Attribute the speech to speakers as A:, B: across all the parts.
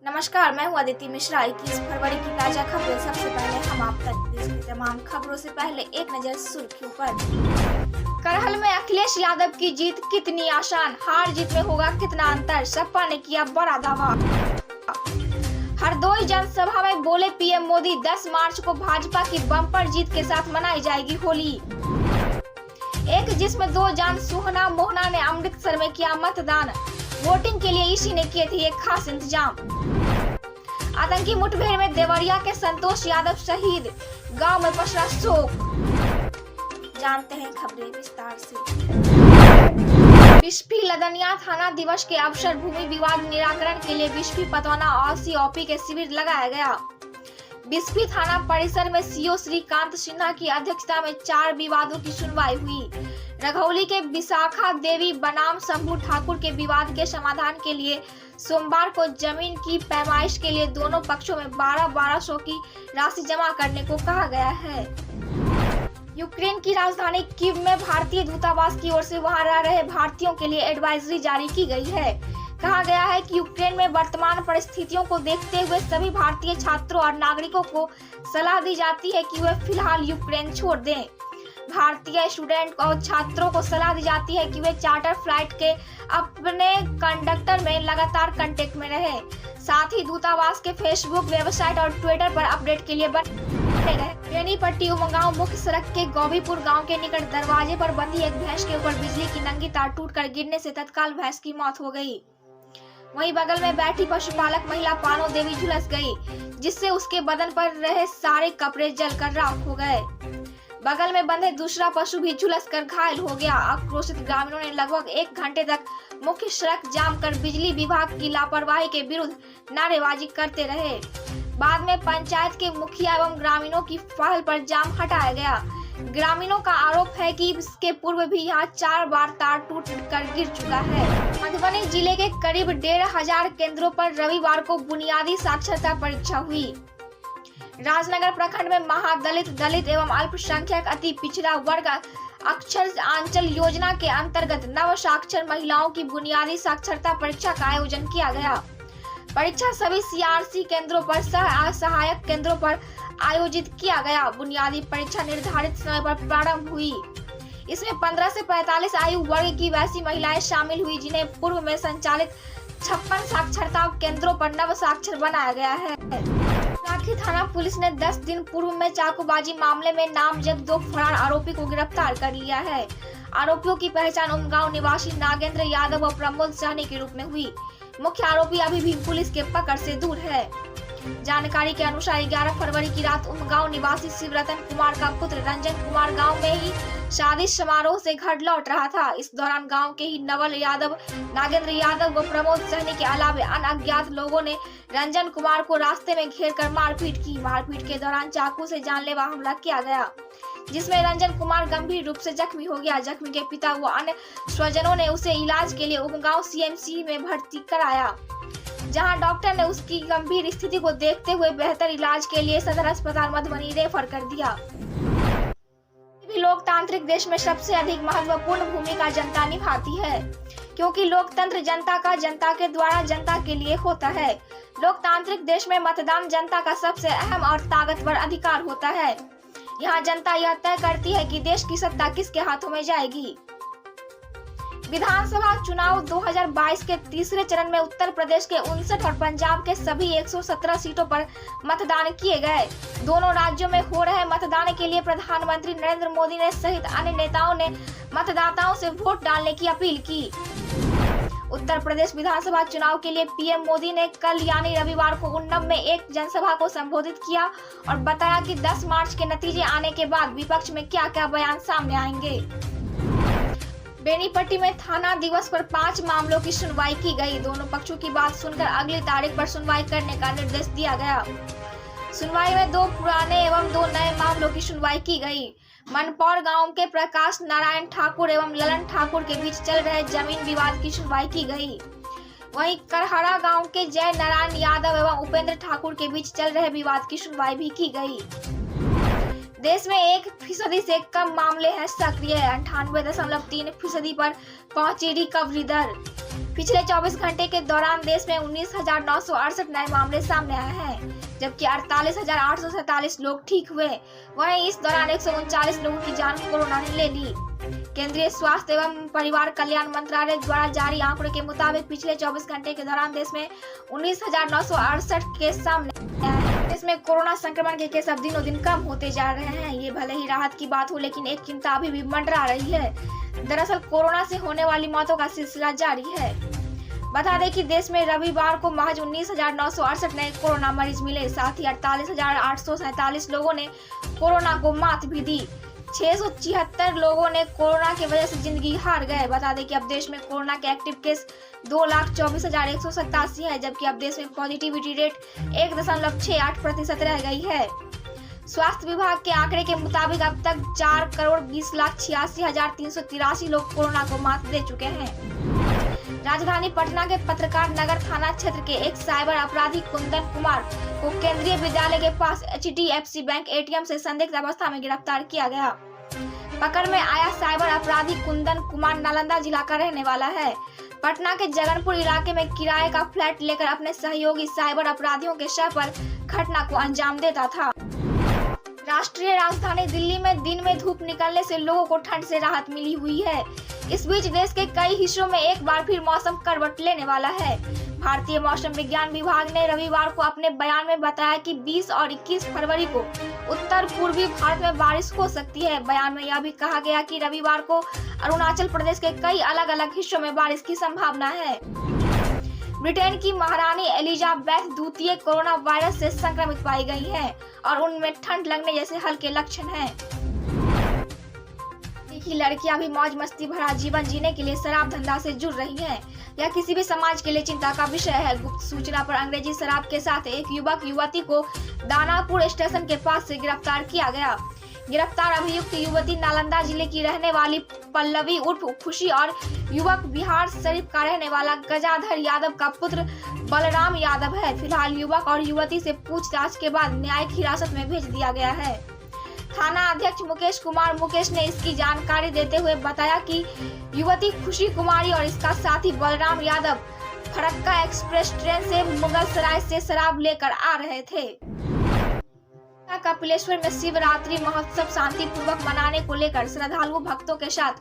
A: नमस्कार, मैं हूँ अदिति मिश्रा। 21 फरवरी की ताजा खबरें। सबसे पहले हम आप तक देश की तमाम खबरों से पहले एक नजर सुर्खियों पर। करहल में अखिलेश यादव की जीत कितनी आसान, हार जीत में होगा कितना अंतर, सपा ने किया बड़ा दावा। हरदोई जनसभा में बोले पीएम मोदी, 10 मार्च को भाजपा की बम्पर जीत के साथ मनाई जाएगी होली। एक जिस्म दो जान, सुहना मोहना ने अमृतसर में किया मतदान। वोटिंग के लिए इसी ने किए थे एक खास इंतजाम। आतंकी मुठभेड़ में देवरिया के संतोष यादव शहीद, गांव में पसरा शोक। जानते हैं खबरें विस्तार से। बिस्फी लदनिया थाना दिवस के अवसर भूमि विवाद निराकरण के लिए बिस्फी पतौना और सीओपी के शिविर लगाया गया। बिस्फी थाना परिसर में सीओ श्रीकांत सिन्हा की अध्यक्षता में 4 विवादों की सुनवाई हुई। रघौली के विशाखा देवी बनाम शंभू ठाकुर के विवाद के समाधान के लिए सोमवार को जमीन की पैमाइश के लिए दोनों पक्षों में 1200 की राशि जमा करने को कहा गया है। यूक्रेन की राजधानी कीव में भारतीय दूतावास की ओर से वहां रह रहे भारतीयों के लिए एडवाइजरी जारी की गई है। कहा गया है कि यूक्रेन में वर्तमान परिस्थितियों को देखते हुए सभी भारतीय छात्रों और नागरिकों को सलाह दी जाती है कि वे फिलहाल यूक्रेन छोड़ दें। भारतीय स्टूडेंट और छात्रों को सलाह दी जाती है कि वे चार्टर फ्लाइट के अपने कंडक्टर में लगातार कांटेक्ट में रहें। साथ ही दूतावास के फेसबुक, वेबसाइट और ट्विटर पर अपडेट के लिए बने रहें। बेनीपट्टी उमगांव मुख्य सड़क के गौबीपुर गांव के निकट दरवाजे पर बंधी एक भैंस के ऊपर बिजली की नंगी तार टूटकर गिरने से तत्काल भैंस की मौत हो गई। वहीं बगल में बैठी पशुपालक महिला पानो देवी झुलस गई, जिससे उसके बदन पर रहे सारे कपड़े जलकर राख हो गए। बगल में बंधे दूसरा पशु भी झुलस कर घायल हो गया। आक्रोशित ग्रामीणों ने लगभग 1 घंटे तक मुख्य सड़क जाम कर बिजली विभाग की लापरवाही के विरुद्ध नारेबाजी करते रहे। बाद में पंचायत के मुखिया एवं ग्रामीणों की पहल पर जाम हटाया गया। ग्रामीणों का आरोप है कि इसके पूर्व भी यहाँ 4 बार तार टूट कर गिर चुका है। मधुबनी जिले के करीब 1500 केंद्रों पर रविवार को बुनियादी साक्षरता परीक्षा हुई। राजनगर प्रखंड में महादलित, दलित एवं अल्पसंख्यक अति पिछड़ा वर्ग अक्षर आंचल योजना के अंतर्गत नव साक्षर महिलाओं की बुनियादी साक्षरता परीक्षा का आयोजन किया गया। परीक्षा सभी सीआरसी केंद्रों पर सहायक केंद्रों पर आयोजित किया गया। बुनियादी परीक्षा निर्धारित समय पर प्रारंभ हुई। इसमें 15 से 45 आयु वर्ग की वैसी महिलाएं शामिल हुई जिन्हें पूर्व में संचालित 56 साक्षरता केंद्रों पर नव साक्षर बनाया गया है। राखी थाना पुलिस ने 10 दिन पूर्व में चाकूबाजी मामले में नामजद 2 फरार आरोपी को गिरफ्तार कर लिया है। आरोपियों की पहचान उमगांव निवासी नागेंद्र यादव और प्रमोद सहनी के रूप में हुई। मुख्य आरोपी अभी भी पुलिस के पकड़ से दूर है। जानकारी के अनुसार 11 फरवरी की रात उमगांव निवासी शिवरतन कुमार का पुत्र रंजन कुमार गांव में ही शादी समारोह से घर लौट रहा था। इस दौरान गांव के ही नवल यादव, नागेंद्र यादव व प्रमोद सहनी के अलावा अन्य अज्ञात लोगों ने रंजन कुमार को रास्ते में घेर कर मारपीट की। मारपीट के दौरान चाकू से जानलेवा हमला किया गया, जिसमें रंजन कुमार गंभीर रूप से जख्मी हो गया। जख्मी के पिता व अन्य स्वजनों ने उसे इलाज के लिए उमगांव सीएमसी में भर्ती कराया, जहां डॉक्टर ने उसकी गंभीर स्थिति को देखते हुए बेहतर इलाज के लिए सदर अस्पताल मधुबनी रेफर कर दिया। लोकतांत्रिक देश में सबसे अधिक महत्वपूर्ण भूमिका जनता निभाती है, क्योंकि लोकतंत्र जनता का जनता के द्वारा जनता के लिए होता है। लोकतांत्रिक देश में मतदान जनता का सबसे अहम और ताकतवर अधिकार होता है। यहाँ जनता यह तय करती है कि देश की सत्ता किसके हाथों में जाएगी। विधानसभा चुनाव 2022 के तीसरे चरण में उत्तर प्रदेश के 59 और पंजाब के सभी 117 सीटों पर मतदान किए गए। दोनों राज्यों में हो रहे मतदान के लिए प्रधानमंत्री नरेंद्र मोदी ने सहित अन्य नेताओं ने मतदाताओं से वोट डालने की अपील की। उत्तर प्रदेश विधानसभा चुनाव के लिए पीएम मोदी ने कल यानी रविवार को उन्नाव में एक जनसभा को संबोधित किया और बताया कि 10 मार्च के नतीजे आने के बाद विपक्ष में क्या क्या बयान सामने आएंगे। बेनीपट्टी में थाना दिवस पर 5 मामलों की सुनवाई की गई। दोनों पक्षों की बात सुनकर अगली तारीख पर सुनवाई करने का निर्देश दिया गया। सुनवाई में 2 पुराने एवं 2 नए मामलों की सुनवाई की गई। मनपौर गांव के प्रकाश नारायण ठाकुर एवं ललन ठाकुर के बीच चल रहे जमीन विवाद की सुनवाई की गई। वहीं करहरा गांव के जय नारायण यादव एवं उपेंद्र ठाकुर के बीच चल रहे विवाद की सुनवाई भी की गई। देश में 1% से कम मामले हैं सक्रिय, 98.3% पर पहुंची रिकवरी दर। पिछले 24 घंटे के दौरान देश में 19,968 नए मामले सामने आए हैं, जबकि 48,847 लोग ठीक हुए। वहीं इस दौरान 139 लोगों की जान कोरोना ने ले ली। केंद्रीय स्वास्थ्य एवं परिवार कल्याण मंत्रालय द्वारा जारी आंकड़ों के मुताबिक पिछले 24 घंटे के दौरान देश में 19,968 केस सामने आए हैं। देश में कोरोना संक्रमण के केस अब दिनों दिन कम होते जा रहे हैं। ये भले ही राहत की बात हो, लेकिन एक चिंता अभी भी मंडरा रही है। दरअसल कोरोना से होने वाली मौतों का सिलसिला जारी है। बता दें कि देश में रविवार को महज 19,968 नए कोरोना मरीज मिले। साथ ही 48,847 लोगों ने कोरोना को मात भी दी। 676 लोगों ने कोरोना की वजह से जिंदगी हार गए। बता दें कि अब देश में कोरोना के एक्टिव केस 2,24,187 है, जबकि अब देश में पॉजिटिविटी रेट 1.68% रह गई है। स्वास्थ्य विभाग के आंकड़े के मुताबिक अब तक 4,20,86,383 लोग कोरोना को मात दे चुके हैं। राजधानी पटना के पत्रकार नगर थाना क्षेत्र के एक साइबर अपराधी कुंदन कुमार को केंद्रीय विद्यालय के पास HDFC बैंक ATM से संदिग्ध अवस्था में गिरफ्तार किया गया। पकड़ में आया साइबर अपराधी कुंदन कुमार नालंदा जिला का रहने वाला है। पटना के जगनपुर इलाके में किराए का फ्लैट लेकर अपने सहयोगी साइबर अपराधियों के शव पर घटना को अंजाम देता था। राष्ट्रीय राजधानी दिल्ली में दिन में धूप निकलने से लोगों को ठंड से राहत मिली हुई है। इस बीच देश के कई हिस्सों में एक बार फिर मौसम करवट लेने वाला है। भारतीय मौसम विज्ञान विभाग ने रविवार को अपने बयान में बताया कि 20 और 21 फरवरी को उत्तर पूर्वी भारत में बारिश हो सकती है। बयान में यह भी कहा गया कि रविवार को अरुणाचल प्रदेश के कई अलग अलग हिस्सों में बारिश की संभावना है। ब्रिटेन की महारानी एलिजाबेथ द्वितीय कोरोना वायरस से संक्रमित पाई गई हैं और उनमें ठंड लगने जैसे हल्के लक्षण हैं। लड़कियां भी मौज मस्ती भरा जीवन जीने के लिए शराब धंधा से जुड़ रही हैं। यह किसी भी समाज के लिए चिंता का विषय है। गुप्त सूचना पर अंग्रेजी शराब के साथ एक युवक युवती को दानापुर स्टेशन के पास से गिरफ्तार किया गया। गिरफ्तार अभियुक्त युवती नालंदा जिले की रहने वाली पल्लवी उर्फ खुशी और युवक बिहार शरीफ का रहने वाला गजाधर यादव का पुत्र बलराम यादव है। फिलहाल युवक और युवती से पूछताछ के बाद न्यायिक हिरासत में भेज दिया गया है। थाना अध्यक्ष मुकेश कुमार मुकेश ने इसकी जानकारी देते हुए बताया कि युवती खुशी कुमारी और इसका साथी बलराम यादव फरक्का एक्सप्रेस ट्रेन से मुगलसराय से शराब लेकर आ रहे थे। कपिलेश्वर में शिवरात्रि महोत्सव शांतिपूर्वक मनाने को लेकर श्रद्धालु भक्तों के साथ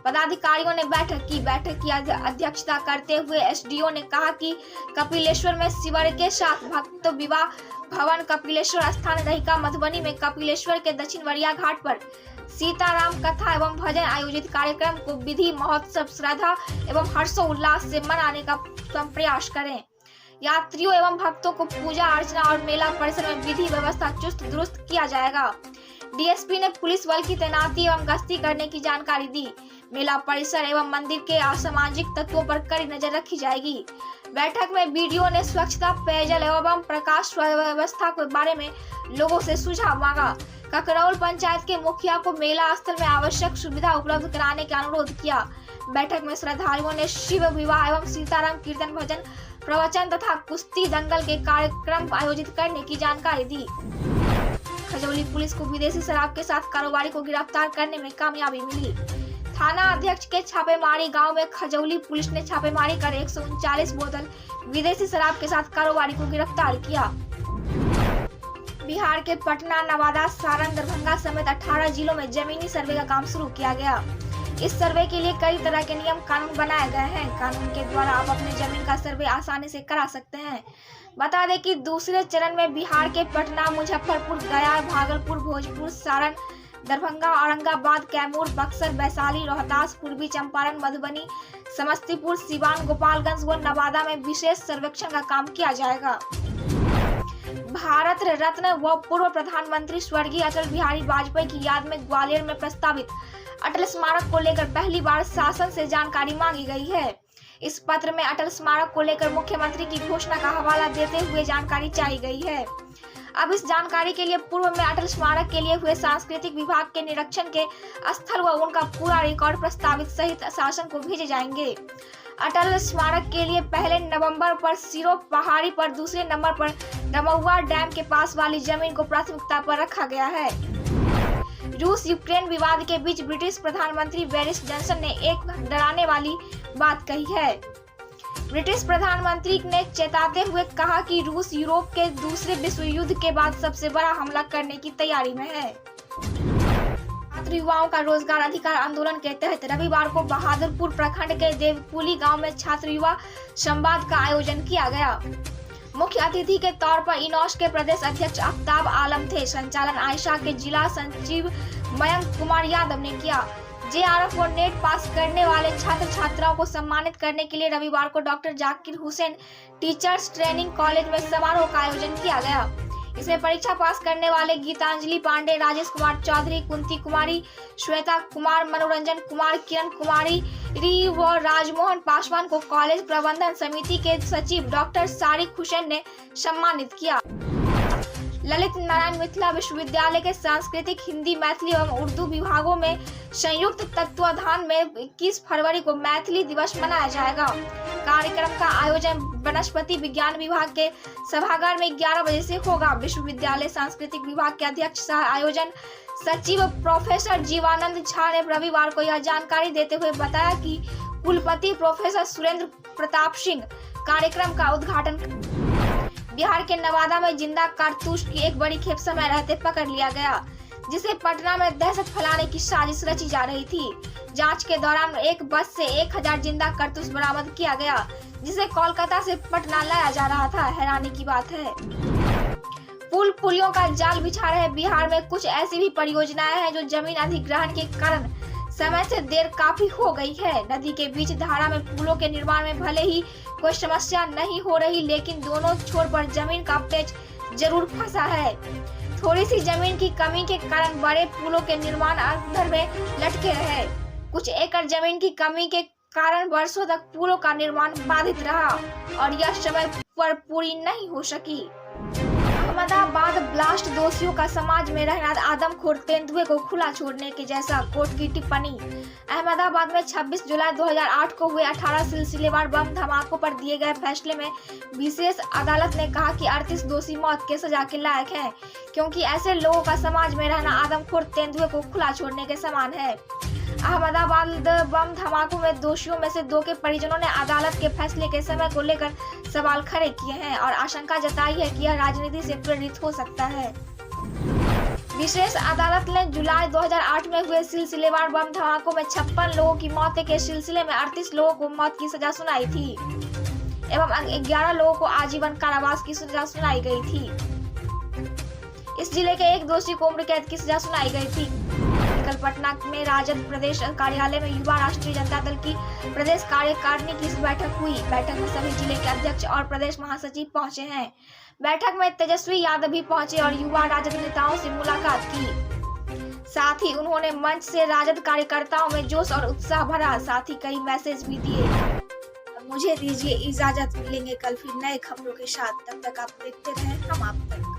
A: पदाधिकारियों ने बैठक की अध्यक्षता करते हुए SDO ने कहा कि कपिलेश्वर में शिवर के साथ भक्त विवाह भवन कपिलेश्वर स्थान रहिका मधुबनी में कपिलेश्वर के दक्षिण वरिया घाट पर सीताराम कथा एवं भजन आयोजित कार्यक्रम को विधि महोत्सव श्रद्धा एवं हर्षोल्लास से मनाने का प्रयास करें। यात्रियों एवं भक्तों को पूजा अर्चना और मेला परिसर में विधि व्यवस्था चुस्त दुरुस्त किया जाएगा। DSP ने पुलिस बल की तैनाती एवं गश्ती करने की जानकारी दी। मेला परिसर एवं मंदिर के असामाजिक तत्वों पर कड़ी नजर रखी जाएगी। बैठक में BDO ने स्वच्छता, पेयजल एवं प्रकाश व्यवस्था के बारे में लोगों से सुझाव मांगा। ककरौल पंचायत के मुखिया को मेला स्थल में आवश्यक सुविधा उपलब्ध कराने का अनुरोध किया। बैठक में श्रद्धालुओं ने शिव विवाह एवं सीताराम कीर्तन भजन प्रवचन तथा कुश्ती दंगल के कार्यक्रम आयोजित करने की जानकारी दी। खजौली पुलिस को विदेशी शराब के साथ कारोबारी को गिरफ्तार करने में कामयाबी मिली। थाना अध्यक्ष के छापेमारी गांव में खजौली पुलिस ने छापेमारी कर 139 बोतल विदेशी शराब के साथ कारोबारी को गिरफ्तार किया। बिहार के पटना, नवादा, सारण, दरभंगा समेत 18 जिलों में जमीनी सर्वे का काम शुरू किया गया। इस सर्वे के लिए कई तरह के नियम कानून बनाए गए हैं। कानून के द्वारा आप अपने जमीन का सर्वे आसानी से करा सकते हैं। बता दें कि दूसरे चरण में बिहार के पटना, मुजफ्फरपुर, गया, भागलपुर, भोजपुर, सारण, दरभंगा, औरंगाबाद, कैमूर, बक्सर, वैशाली, रोहतास, पूर्वी चंपारण, मधुबनी, समस्तीपुर, सिवान, गोपालगंज व नवादा में विशेष सर्वेक्षण का काम किया जाएगा। भारत रत्न व पूर्व प्रधानमंत्री स्वर्गीय अटल बिहारी वाजपेयी की याद में ग्वालियर में प्रस्तावित अटल स्मारक को लेकर पहली बार शासन से जानकारी मांगी गई है। इस पत्र में अटल स्मारक को लेकर मुख्यमंत्री की घोषणा का हवाला देते हुए जानकारी चाहिए गई है। अब इस जानकारी के लिए पूर्व में अटल स्मारक के लिए हुए सांस्कृतिक विभाग के निरीक्षण के स्थल व उनका पूरा रिकॉर्ड प्रस्तावित सहित शासन को भेजे जाएंगे। अटल स्मारक के लिए पहले नवंबर पर सिरो पहाड़ी पर, दूसरे नंबर पर डमौआ डैम के पास वाली जमीन को प्राथमिकता पर रखा गया है। रूस यूक्रेन विवाद के बीच ब्रिटिश प्रधानमंत्री बोरिस जॉनसन ने एक डराने वाली बात कही है। ब्रिटिश प्रधानमंत्री ने चेताते हुए कहा कि रूस यूरोप के दूसरे विश्व युद्ध के बाद सबसे बड़ा हमला करने की तैयारी में है। छात्र युवाओं का रोजगार अधिकार आंदोलन के तहत रविवार को बहादुरपुर प्रखंड के देवकुली गांव में छात्र युवा संवाद का आयोजन किया गया। मुख्य अतिथि के तौर पर इनॉश के प्रदेश अध्यक्ष आफ्ताब आलम थे। संचालन आयशा के जिला सचिव मयंक कुमार यादव ने किया। JRF और नेट पास करने वाले छात्र छात्राओं को सम्मानित करने के लिए रविवार को doctor Zakir Hussain teachers training college में समारोह का आयोजन किया गया। इसमें परीक्षा पास करने वाले गीतांजलि पांडे, राजेश कुमार चौधरी, कुंती कुमारी, श्वेता कुमार, मनोरंजन कुमार, किरण कुमारी व राजमोहन पासवान को कॉलेज प्रबंधन समिति के सचिव डॉक्टर सारिक हुसैन ने सम्मानित किया। ललित नारायण मिथिला विश्वविद्यालय के सांस्कृतिक, हिंदी, मैथिली एवं उर्दू विभागों में संयुक्त तत्वाधान में 21 फरवरी को मैथिली दिवस मनाया जाएगा। कार्यक्रम का आयोजन वनस्पति विज्ञान विभाग के सभागार में 11 बजे से होगा। विश्वविद्यालय सांस्कृतिक विभाग के अध्यक्ष सह आयोजन सचिव प्रोफेसर जीवानंद झा ने रविवार को यह जानकारी देते हुए बताया कि कुलपति प्रोफेसर सुरेंद्र प्रताप सिंह कार्यक्रम का उद्घाटन। बिहार के नवादा में जिंदा कारतूस की एक बड़ी खेप समय रहते पकड़ लिया गया, जिसे पटना में दहशत फैलाने की साजिश रची जा रही थी। जांच के दौरान एक बस से 1000 जिंदा कारतूस बरामद किया गया, जिसे कोलकाता से पटना लाया जा रहा था। हैरानी की बात है, पुल पुलियों का जाल बिछा रहे बिहार में कुछ ऐसी भी परियोजनाएं हैं जो जमीन अधिग्रहण के कारण समय से देर काफी हो गई है। नदी के बीच धारा में पुलों के निर्माण में भले ही कोई समस्या नहीं हो रही, लेकिन दोनों छोर पर जमीन का पेच जरूर फंसा है। थोड़ी सी जमीन की कमी के कारण बड़े पुलों के निर्माण अंदर में लटके रहे। कुछ एकड़ जमीन की कमी के कारण वर्षों तक पुलों का निर्माण बाधित रहा और यह समय पर पूरी नहीं हो सकी। अहमदाबाद ब्लास्ट दोषियों का समाज में रहना आदमखोर तेंदुए को खुला छोड़ने के जैसा, कोर्ट की टिप्पणी। अहमदाबाद में 26 जुलाई 2008 को हुए 18 सिलसिलेवार बम धमाकों पर दिए गए फैसले में विशेष अदालत ने कहा कि 38 दोषी मौत के सजा के लायक हैं, क्योंकि ऐसे लोगों का समाज में रहना आदमखोर तेंदुए को खुला छोड़ने के समान है। अहमदाबाद बम धमाकों में दोषियों में से 2 के परिजनों ने अदालत के फैसले के समय को लेकर सवाल खड़े किए हैं और आशंका जताई है कि यह राजनीति से प्रेरित हो सकता है। विशेष अदालत ने जुलाई 2008 में हुए सिलसिलेवार बम धमाकों में 56 लोगों की मौत के सिलसिले में 38 लोगों को मौत की सजा सुनाई थी एवं 11 लोगों को आजीवन कारावास की सजा सुनाई गई थी। इस जिले के एक दोषी को उम्र कैद की सजा सुनाई गई थी। कल पटना में राजद प्रदेश कार्यालय में युवा राष्ट्रीय जनता दल की प्रदेश कार्यकारिणी की बैठक हुई। बैठक में सभी जिले के अध्यक्ष और प्रदेश महासचिव पहुंचे हैं। बैठक में तेजस्वी यादव भी पहुंचे और युवा राजद नेताओं से मुलाकात की। साथ ही उन्होंने मंच से राजद कार्यकर्ताओं में जोश और उत्साह भरा, साथ ही कई मैसेज भी दिए। मुझे दीजिए इजाजत, मिलेंगे कल फिर नए खबरों के साथ। तब तक आप देखते रहें हम आप तक।